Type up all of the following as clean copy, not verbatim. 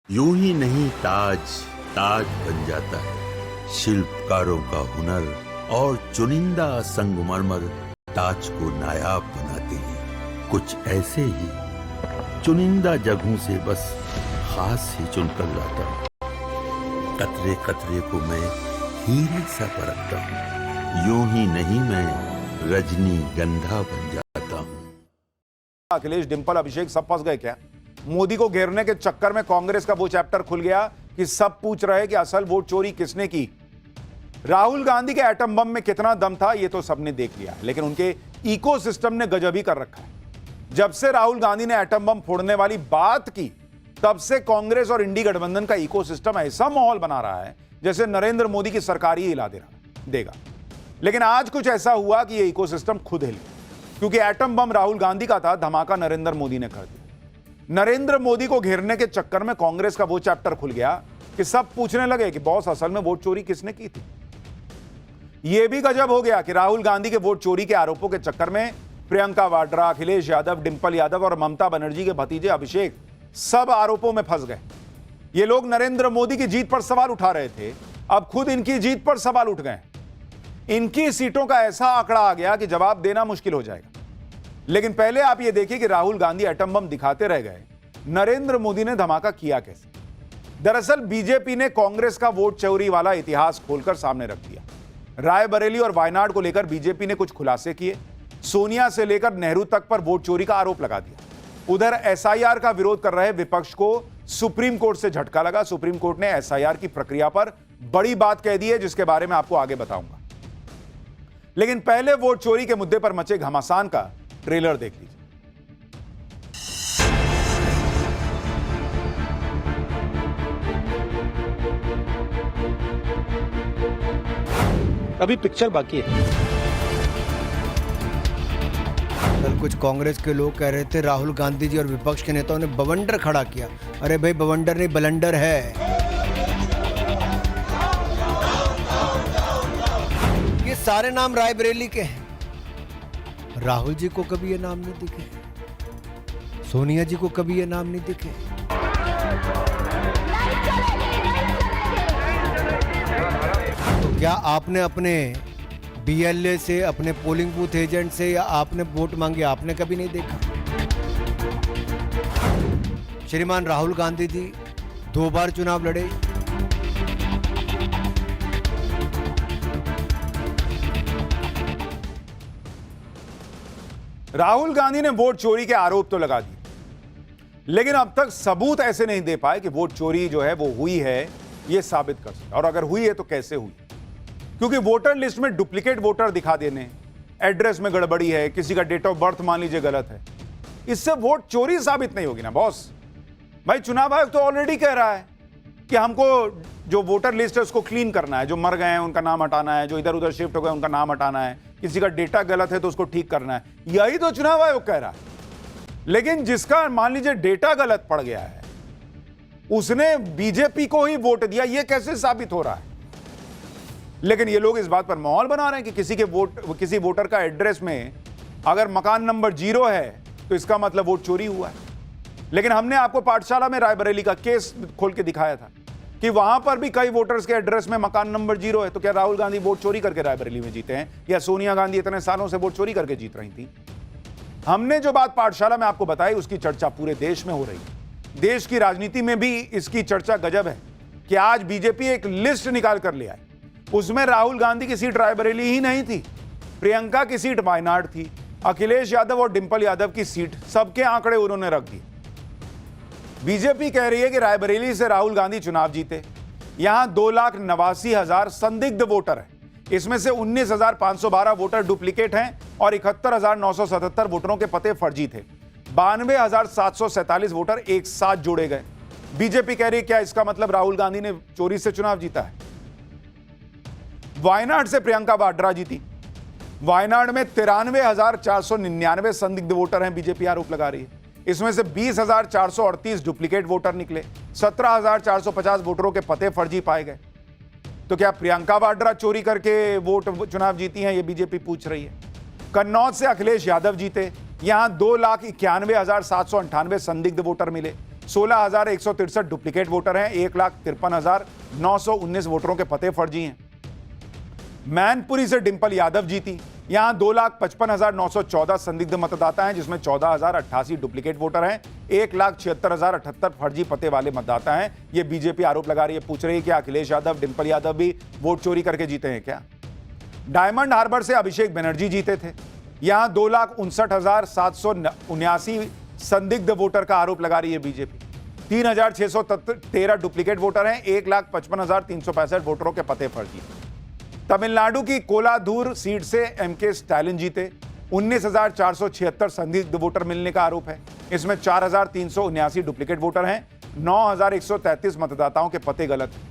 यूं ही नहीं ताज ताज बन जाता है। शिल्पकारों का हुनर और चुनिंदा संगमरमर ताज को नायाब बनाते हैं। कुछ ऐसे ही चुनिंदा जगहों से बस खास ही चुनकर लाता हूँ। कतरे कतरे को मैं हीरे सा परखता हूँ। यूं ही नहीं मैं रजनी गंधा बन जाता हूँ। अखिलेश, डिंपल, अभिषेक सब फंस गए क्या? मोदी को घेरने के चक्कर में कांग्रेस का वो चैप्टर खुल गया कि सब पूछ रहे कि असल वोट चोरी किसने की। राहुल गांधी के एटम बम में कितना दम था ये तो सबने देख लिया, लेकिन उनके इकोसिस्टम ने गजब ही कर रखा है। जब से राहुल गांधी ने एटम बम फोड़ने वाली बात की, तब से कांग्रेस और इंडी गठबंधन का इकोसिस्टम ऐसा माहौल बना रहा है जैसे नरेंद्र मोदी की सरकार ही हिला देगा। लेकिन आज कुछ ऐसा हुआ कि ये इकोसिस्टम खुद हिल गया, क्योंकि एटम बम राहुल गांधी का था, धमाका नरेंद्र मोदी ने कर दिया। नरेंद्र मोदी को घेरने के चक्कर में कांग्रेस का वो चैप्टर खुल गया कि सब पूछने लगे कि बॉस असल में वोट चोरी किसने की थी। यह भी गजब हो गया कि राहुल गांधी के वोट चोरी के आरोपों के चक्कर में प्रियंका वाड्रा, अखिलेश यादव, डिंपल यादव और ममता बनर्जी के भतीजे अभिषेक सब आरोपों में फंस गए। ये लोग नरेंद्र मोदी की जीत पर सवाल उठा रहे थे, अब खुद इनकी जीत पर सवाल उठ गए। इनकी सीटों का ऐसा आंकड़ा आ गया कि जवाब देना मुश्किल हो जाएगा। लेकिन पहले आप यह देखिए कि राहुल गांधी एटम बम दिखाते रह गए, नरेंद्र मोदी ने धमाका किया कैसे। दरअसल बीजेपी ने कांग्रेस का वोट चोरी वाला इतिहास खोलकर सामने रख दिया। रायबरेली और वायनाड को लेकर बीजेपी ने कुछ खुलासे किए। सोनिया से लेकर नेहरू तक पर वोट चोरी का आरोप लगा दिया। उधर एसआईआर का विरोध कर रहे विपक्ष को सुप्रीम कोर्ट से झटका लगा। सुप्रीम कोर्ट ने एसआईआर की प्रक्रिया पर बड़ी बात कह दी है, जिसके बारे में आपको आगे बताऊंगा। लेकिन पहले वोट चोरी के मुद्दे पर मचे घमासान का ट्रेलर देख लीजिए। अभी पिक्चर बाकी है। कल कुछ कांग्रेस के लोग कह रहे थे राहुल गांधी जी और विपक्ष के नेताओं ने बवंडर खड़ा किया। अरे भाई, बवंडर नहीं, बलंडर है। ये सारे नाम रायबरेली के हैं। राहुल जी को कभी ये नाम नहीं दिखे, सोनिया जी को कभी ये नाम नहीं दिखे। तो क्या आपने अपने बीएलए से, अपने पोलिंग बूथ एजेंट से, या आपने वोट मांगे, आपने कभी नहीं देखा? श्रीमान राहुल गांधी जी 2 बार चुनाव लड़े। राहुल गांधी ने वोट चोरी के आरोप तो लगा दिए, लेकिन अब तक सबूत ऐसे नहीं दे पाए कि वोट चोरी जो है वो हुई है, ये साबित कर सके। और अगर हुई है तो कैसे हुई, क्योंकि वोटर लिस्ट में डुप्लीकेट वोटर दिखा देने, एड्रेस में गड़बड़ी है, किसी का डेट ऑफ बर्थ मान लीजिए गलत है, इससे वोट चोरी साबित नहीं होगी ना बॉस। भाई, चुनाव आयोग तो ऑलरेडी कह रहा है कि हमको जो वोटर लिस्ट है उसको क्लीन करना है, जो मर गए हैं उनका नाम हटाना है, जो इधर उधर शिफ्ट हो गए उनका नाम हटाना है, किसी का डेटा गलत है तो उसको ठीक करना है। यही तो चुनाव आयोग कह रहा है। लेकिन जिसका मान लीजिए डेटा गलत पड़ गया है, उसने बीजेपी को ही वोट दिया, यह कैसे साबित हो रहा है? लेकिन ये लोग इस बात पर माहौल बना रहे हैं कि किसी वोटर का एड्रेस में अगर मकान नंबर 0 है तो इसका मतलब वोट चोरी हुआ है। लेकिन हमने आपको पाठशाला में रायबरेली का केस खोल के दिखाया था कि वहां पर भी कई वोटर्स के एड्रेस में मकान नंबर 0 है। तो क्या राहुल गांधी वोट चोरी करके रायबरेली में जीते हैं, या सोनिया गांधी इतने सालों से वोट चोरी करके जीत रही थी? हमने जो बात पाठशाला में आपको बताई, उसकी चर्चा पूरे देश में हो रही है। देश की राजनीति में भी इसकी चर्चा गजब है कि आज बीजेपी एक लिस्ट निकाल कर ले आए। उसमें राहुल गांधी की सीट रायबरेली ही नहीं थी, प्रियंका की सीट वायनाड थी, अखिलेश यादव और डिंपल यादव की सीट, सबके आंकड़े उन्होंने रख दिए। बीजेपी कह रही है कि रायबरेली से राहुल गांधी चुनाव जीते। यहां 2,89,000 संदिग्ध वोटर हैं। इसमें से 19,512 वोटर डुप्लीकेट हैं और 71,977 वोटरों के पते फर्जी थे। 92,747 वोटर एक साथ जोड़े गए। बीजेपी कह रही है क्या इसका मतलब राहुल गांधी ने चोरी से चुनाव जीता है? वायनाड से प्रियंका वाड्रा जीती। वायनाड में 93,499 संदिग्ध वोटर हैं, बीजेपी आरोप लगा रही है। इसमें से 20,438 डुप्लीकेट वोटर निकले, 17,450 वोटरों के पते फर्जी पाए गए। तो क्या प्रियंका वाड्रा चोरी करके वोट चुनाव जीती हैं, ये बीजेपी पूछ रही है। कन्नौज से अखिलेश यादव जीते। यहां 2,91,798 संदिग्ध वोटर मिले। 16,163 डुप्लीकेट वोटर हैं, 1,53,919 वोटरों के पते फर्जी हैं। मैनपुरी से डिंपल यादव जीती, यहां 2,55,914 संदिग्ध मतदाता हैं, जिसमें 14,088 डुप्लीकेट वोटर हैं, 1,76,078 फर्जी पते वाले मतदाता हैं। ये बीजेपी आरोप लगा रही है, पूछ रही है कि अखिलेश यादव, डिंपल यादव भी वोट चोरी करके जीते हैं क्या? डायमंड हार्बर से अभिषेक बनर्जी जीते थे, यहां 2,59,779 संदिग्ध वोटर का आरोप लगा रही है बीजेपी। 3,613 डुप्लीकेट वोटर हैं, 1,55,365 वोटरों के पते फर्जी। तमिलनाडु की कोलाधूर सीट से एमके स्टालिन जीते, 19,476 संदिग्ध वोटर मिलने का आरोप है। इसमें 4,379 डुप्लीकेट वोटर हैं, 9,133 मतदाताओं के पते गलत हैं।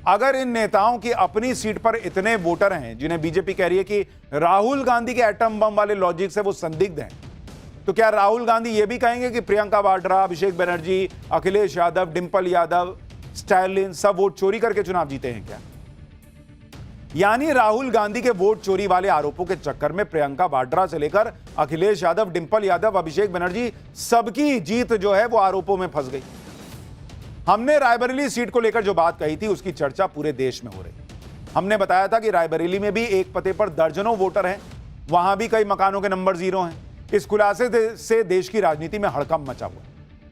अगर इन नेताओं की अपनी सीट पर इतने वोटर हैं जिन्हें बीजेपी कह रही है कि राहुल गांधी के एटम बम वाले लॉजिक से वो संदिग्ध हैं, तो क्या राहुल गांधी ये भी कहेंगे कि प्रियंका वाड्रा, अभिषेक बनर्जी, अखिलेश यादव, डिंपल यादव, स्टालिन सब वोट चोरी करके चुनाव जीते हैं क्या? यानी राहुल गांधी के वोट चोरी वाले आरोपों के चक्कर में प्रियंका वाड्रा से लेकर अखिलेश यादव, डिंपल यादव, अभिषेक बनर्जी सबकी जीत जो है वो आरोपों में फंस गई। हमने रायबरेली सीट को लेकर जो बात कही थी उसकी चर्चा पूरे देश में हो रही। हमने बताया था कि रायबरेली में भी एक पते पर दर्जनों वोटर हैं, वहां भी कई मकानों के नंबर जीरो हैं। इस खुलासे से देश की राजनीति में हड़कंप मचा हुआ।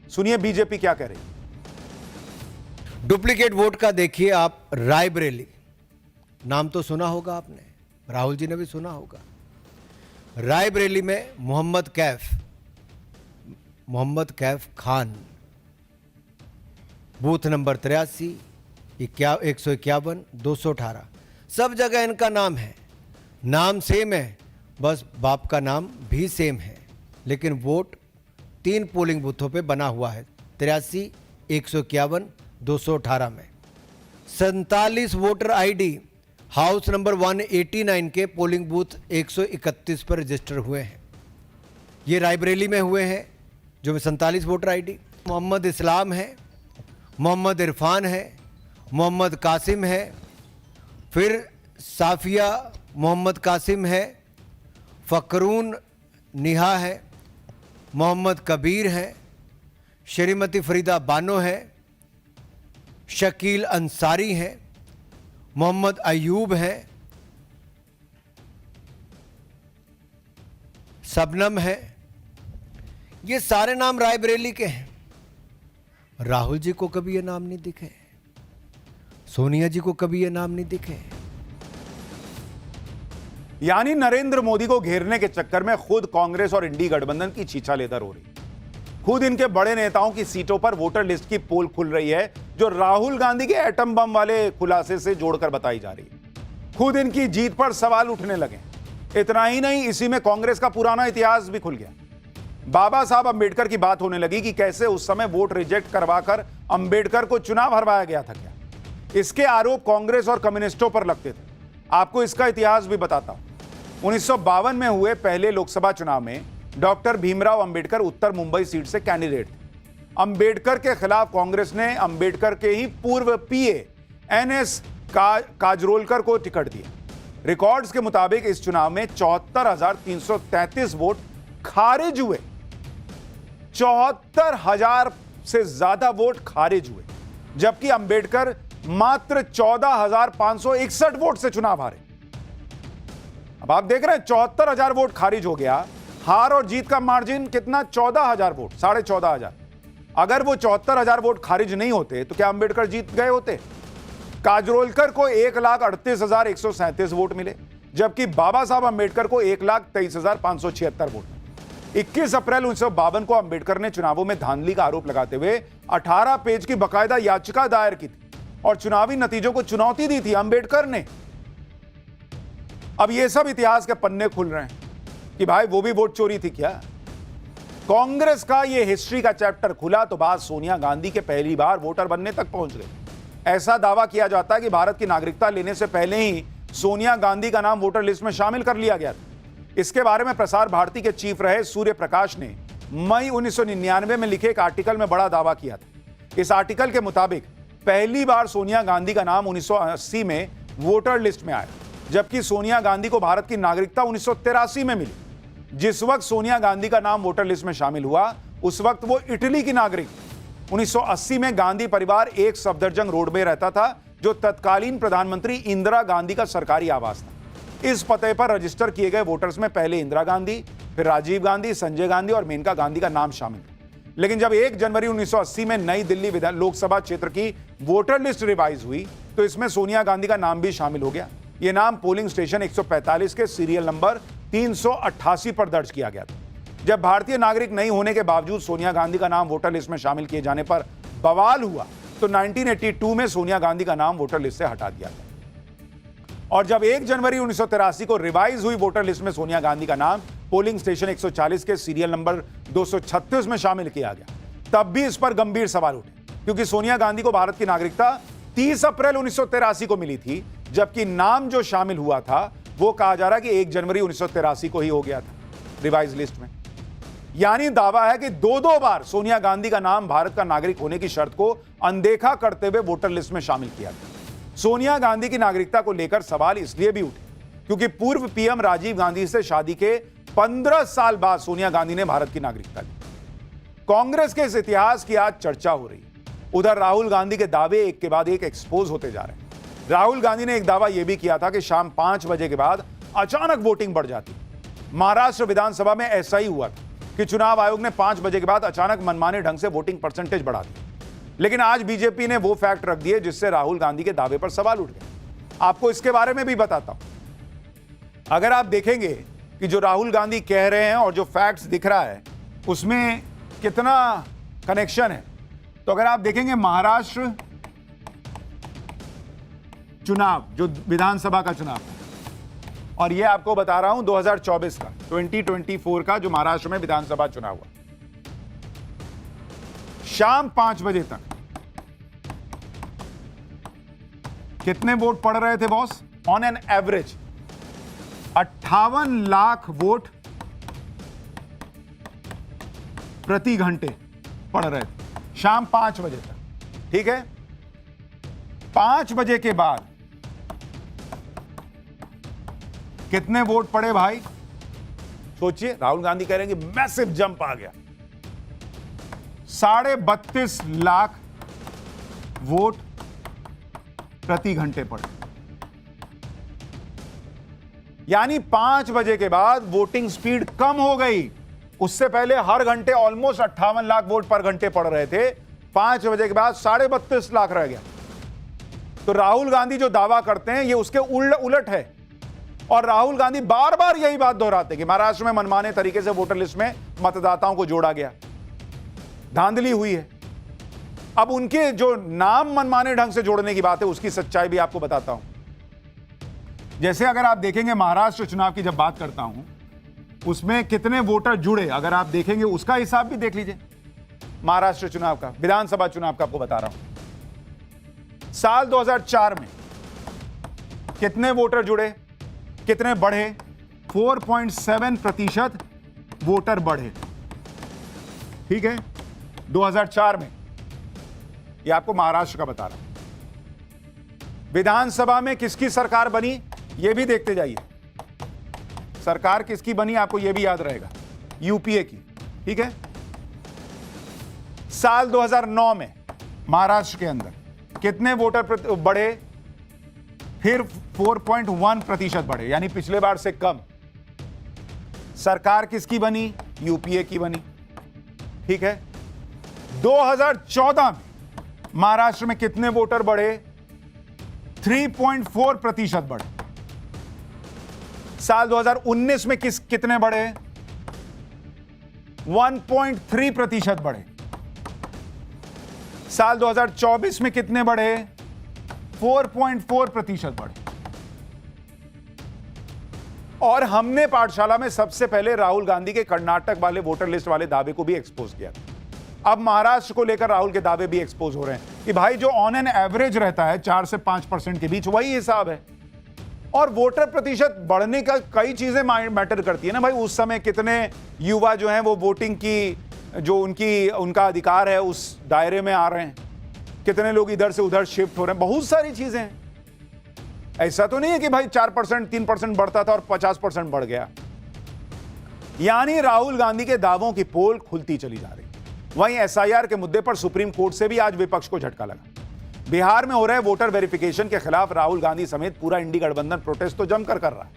सुनिए बीजेपी क्या कह रही है। डुप्लीकेट वोट का देखिए आप, रायबरेली नाम तो सुना होगा आपने, राहुल जी ने भी सुना होगा। रायबरेली में मोहम्मद कैफ खान, बूथ नंबर 83, 151, 218, सब जगह इनका नाम है, नाम सेम है, बस बाप का नाम भी सेम है, लेकिन वोट 3 पोलिंग बूथों पे बना हुआ है, 83, 151, 218 में। 47 वोटर आईडी हाउस नंबर 189 के पोलिंग बूथ 131 पर रजिस्टर हुए हैं। ये रायबरेली में हुए हैं, जो में 47 वोटर आईडी। मोहम्मद इस्लाम है, मोहम्मद इरफान है, मोहम्मद कासिम है, फिर साफिया मोहम्मद कासिम है, फ़करून निहा है, मोहम्मद कबीर है, श्रीमती फरीदा बानो है, शकील अंसारी है, मोहम्मद अयूब है, सबनम है। ये सारे नाम रायबरेली के हैं। राहुल जी को कभी ये नाम नहीं दिखे, सोनिया जी को कभी ये नाम नहीं दिखे। यानी नरेंद्र मोदी को घेरने के चक्कर में खुद कांग्रेस और इंडी गठबंधन की छीछालेदर हो रही। खुद इनके बड़े नेताओं की सीटों पर वोटर लिस्ट की पोल खुल रही है, जो राहुल गांधी के एटम बम वाले खुलासे से जोड़कर बताई जा रही है। खुद इनकी जीत पर सवाल उठने लगे। इतना ही नहीं, इसी में कांग्रेस का पुराना इतिहास भी खुल गया। बाबा साहब अंबेडकर की बात होने लगी कि कैसे उस समय वोट रिजेक्ट करवाकर अंबेडकर को चुनाव हरवाया गया था क्या। इसके आरोप कांग्रेस और कम्युनिस्टों पर लगते थे। आपको इसका इतिहास भी बताता हूं। 1952 में हुए पहले लोकसभा चुनाव में डॉक्टर भीमराव अंबेडकर उत्तर मुंबई सीट से कैंडिडेट थे। अंबेडकर के खिलाफ कांग्रेस ने अंबेडकर के ही पूर्व पीए NS काजरोलकर को टिकट दिया। रिकॉर्ड्स के मुताबिक इस चुनाव में 74,333 वोट खारिज हुए। 74,000 से ज्यादा वोट खारिज हुए, जबकि अंबेडकर मात्र 14,561 वोट से चुनाव हारे। अब आप देख रहे हैं 74,000 वोट खारिज हो गया। हार और जीत का मार्जिन कितना? 14,000 वोट, 14,500। अगर वो 74,000 वोट खारिज नहीं होते तो क्या अंबेडकर जीत गए होते? काजरोलकर को 1,38,137 वोट मिले, जबकि बाबा साहब अंबेडकर को 1,23,576 वोट। 21 अप्रैल 1952 को अंबेडकर ने चुनावों में धांधली का आरोप लगाते हुए 18 पेज की बकायदा याचिका दायर की थी और चुनावी नतीजों को चुनौती दी थी अंबेडकर ने। अब ये सब इतिहास के पन्ने खुल रहे हैं कि भाई वो भी वोट चोरी थी क्या। कांग्रेस का ये हिस्ट्री का चैप्टर खुला तो बात सोनिया गांधी के पहली बार वोटर बनने तक पहुंच गई। ऐसा दावा किया जाता है कि भारत की नागरिकता लेने से पहले ही सोनिया गांधी का नाम वोटर लिस्ट में शामिल कर लिया गया था। इसके बारे में प्रसार भारती के चीफ रहे सूर्य प्रकाश ने मई 1999 में लिखे एक आर्टिकल में बड़ा दावा किया था। इस आर्टिकल के मुताबिक पहली बार सोनिया गांधी का नाम 1980 में वोटर लिस्ट में आया, जबकि सोनिया गांधी को भारत की नागरिकता 1983 में मिली। जिस वक्त सोनिया गांधी का नाम वोटर लिस्ट में शामिल हुआ उस वक्त वो इटली की नागरिक। 1980 में गांधी परिवार एक सफदरजंग रोड में रहता था, जो तत्कालीन प्रधानमंत्री इंदिरा गांधी का सरकारी आवास था। इस पते पर रजिस्टर किए गए वोटर्स में पहले इंदिरा गांधी, फिर राजीव गांधी, संजय गांधी और मेनका गांधी का नाम शामिल था। लेकिन जब 1 जनवरी 1980 में नई दिल्ली लोकसभा क्षेत्र की वोटर लिस्ट रिवाइज हुई तो इसमें सोनिया गांधी का नाम भी शामिल हो गया। यह नाम पोलिंग स्टेशन 145 के सीरियल नंबर 388 पर दर्ज किया गया था। जब भारतीय नागरिक नहीं होने के बावजूद सोनिया गांधी का नाम वोटर लिस्ट में शामिल किए जाने पर बवाल हुआ तो 1982 में सोनिया गांधी का नाम वोटर लिस्ट से हटा दिया गया। और जब 1 जनवरी 1983 को रिवाइज हुई वोटर लिस्ट में सोनिया गांधी का नाम पोलिंग स्टेशन 140 के सीरियल नंबर 236 में शामिल किया गया, तब भी इस पर गंभीर सवाल उठे, क्योंकि सोनिया गांधी को भारत की नागरिकता 30 अप्रैल 1983 को मिली थी, जबकि नाम जो शामिल हुआ था वो कहा जा रहा है कि 1 जनवरी 1983 को ही हो गया था रिवाइज लिस्ट में। यानी दावा है कि दो बार सोनिया गांधी का नाम भारत का नागरिक होने की शर्त को अनदेखा करते हुए वोटर लिस्ट में शामिल किया गया। सोनिया गांधी की नागरिकता को लेकर सवाल इसलिए भी उठे क्योंकि पूर्व पीएम राजीव गांधी से शादी के 15 साल बाद सोनिया गांधी ने भारत की नागरिकता ली। कांग्रेस के इस इतिहास की आज चर्चा हो रही। उधर राहुल गांधी के दावे एक के बाद एक एक्सपोज होते जा रहे हैं। राहुल गांधी ने एक दावा यह भी किया था कि शाम 5 बजे के बाद अचानक वोटिंग बढ़ जाती। महाराष्ट्र विधानसभा में ऐसा ही हुआ था कि चुनाव आयोग ने 5 बजे के बाद अचानक मनमाने ढंग से वोटिंग परसेंटेज बढ़ा दी। लेकिन आज बीजेपी ने वो फैक्ट रख दिए जिससे राहुल गांधी के दावे पर सवाल उठ गए। आपको इसके बारे में भी बताता हूं। अगर आप देखेंगे कि जो राहुल गांधी कह रहे हैं और जो फैक्ट्स दिख रहा है उसमें कितना कनेक्शन है, तो अगर आप देखेंगे महाराष्ट्र चुनाव, जो विधानसभा का चुनाव, और ये आपको बता रहा हूं 2024 का 2024 का जो महाराष्ट्र में विधानसभा चुनाव हुआ, शाम 5 बजे तक कितने वोट पड़ रहे थे boss? On an average 58 lakh vote प्रति घंटे पड़ रहे थे शाम 5 बजे तक। ठीक है, 5 बजे के बाद कितने वोट पड़े भाई? सोचिए, राहुल गांधी कह रहे हैं कि मैसिव जंप आ गया। 32.5 लाख वोट प्रति घंटे पड़े। यानी 5 बजे के बाद वोटिंग स्पीड कम हो गई। उससे पहले हर घंटे ऑलमोस्ट 58 लाख वोट पर घंटे पड़ रहे थे, 5 बजे के बाद 32.5 लाख रह गया। तो राहुल गांधी जो दावा करते हैं ये उसके उलट है। और राहुल गांधी बार बार यही बात दोहराते हैं कि महाराष्ट्र में मनमाने तरीके से वोटर लिस्ट में मतदाताओं को जोड़ा गया, धांधली हुई है। अब उनके जो नाम मनमाने ढंग से जोड़ने की बात है उसकी सच्चाई भी आपको बताता हूं। जैसे अगर आप देखेंगे महाराष्ट्र चुनाव की जब बात करता हूं उसमें कितने वोटर जुड़े, अगर आप देखेंगे उसका हिसाब भी देख लीजिए। महाराष्ट्र चुनाव का, विधानसभा चुनाव का आपको बता रहा हूं। साल 2004 में कितने वोटर जुड़े, कितने बढ़े? 4.7% वोटर बढ़े। ठीक है, 2004 में। यह आपको महाराष्ट्र का बता रहा हूं। विधानसभा में किसकी सरकार बनी यह भी देखते जाइए। सरकार किसकी बनी आपको यह भी याद रहेगा, यूपीए की। ठीक है, साल 2009 में महाराष्ट्र के अंदर कितने वोटर बढ़े? फिर 4.1% बढ़े, यानी पिछले बार से कम। सरकार किसकी बनी? यूपीए की बनी। ठीक है, 2014 में महाराष्ट्र में कितने वोटर बढ़े? 3.4% बढ़े। साल 2019 में कितने बढ़े? 1.3% बढ़े। साल 2024 में कितने बढ़े? 4.4% बढ़े। और हमने पाठशाला में सबसे पहले राहुल गांधी के कर्नाटक वाले वोटर लिस्ट वाले दावे को भी एक्सपोज किया। अब महाराष्ट्र को लेकर राहुल के दावे भी एक्सपोज हो रहे हैं कि भाई जो ऑन एन एवरेज रहता है 4 से 5% के बीच, वही हिसाब है। और वोटर प्रतिशत बढ़ने का कई चीजें मैटर करती है ना भाई। उस समय कितने युवा जो हैं वो वोटिंग की जो उनका अधिकार है उस दायरे में आ रहे हैं, कितने लोग इधर से उधर शिफ्ट हो रहे हैं, बहुत सारी चीजें हैं। ऐसा तो नहीं है कि भाई 4% 3% बढ़ता था और 50% बढ़ गया। यानी राहुल गांधी के दावों की पोल खुलती चली जा रही। वहीं एसआईआर के मुद्दे पर सुप्रीम कोर्ट से भी आज विपक्ष को झटका लगा। बिहार में हो रहे वोटर वेरिफिकेशन के खिलाफ राहुल गांधी समेत पूरा इंडी गठबंधन प्रोटेस्ट तो जमकर कर रहा है,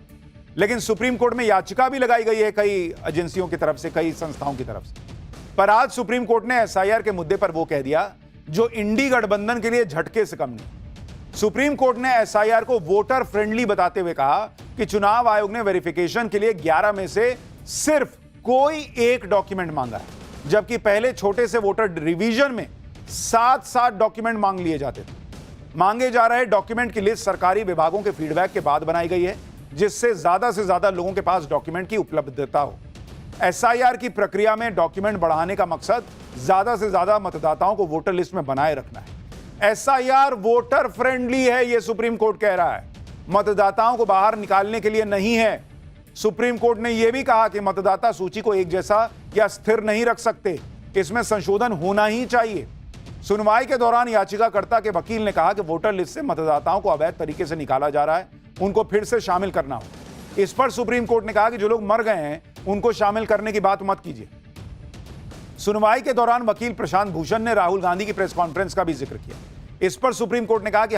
लेकिन सुप्रीम कोर्ट में याचिका भी लगाई गई है कई एजेंसियों की तरफ से, कई संस्थाओं की तरफ से। पर आज सुप्रीम कोर्ट ने एसआईआर के मुद्दे पर वो कह दिया जो इंडी गठबंधन के लिए झटके से कम नहीं। सुप्रीम कोर्ट ने एसआईआर को वोटर फ्रेंडली बताते हुए कहा कि चुनाव आयोग ने वेरिफिकेशन के लिए 11 में से सिर्फ कोई एक डॉक्यूमेंट मांगा है, जबकि पहले छोटे से वोटर रिवीजन में 7 डॉक्यूमेंट मांग लिए जाते थे। मांगे जा रहे डॉक्यूमेंट की लिस्ट सरकारी विभागों के फीडबैक के बाद बनाई गई है, जिससे ज्यादा से ज्यादा लोगों के पास डॉक्यूमेंट की उपलब्धता हो। एसआईआर की प्रक्रिया में डॉक्यूमेंट बढ़ाने का मकसद ज्यादा से ज्यादा मतदाताओं को वोटर लिस्ट में बनाए रखना है। एसआईआर वोटर फ्रेंडली है, यह सुप्रीम कोर्ट कह रहा है, मतदाताओं को बाहर निकालने के लिए नहीं है। सुप्रीम कोर्ट ने यह भी कहा कि मतदाता सूची को एक जैसा या स्थिर नहीं रख सकते, इसमें संशोधन होना ही चाहिए। सुनवाई के दौरान याचिकाकर्ता के वकील ने कहा कि वोटर लिस्ट से मतदाताओं को अवैध तरीके से निकाला जा रहा है, उनको फिर से शामिल करना हो। इस पर सुप्रीम कोर्ट ने कहा कि जो लोग मर गए हैं उनको शामिल करने की बात मत कीजिए। सुनवाई के दौरान वकील प्रशांत भूषण ने राहुल गांधी की प्रेस कॉन्फ्रेंस का भी जिक्र किया। इस पर सुप्रीम कोर्ट ने कहा कि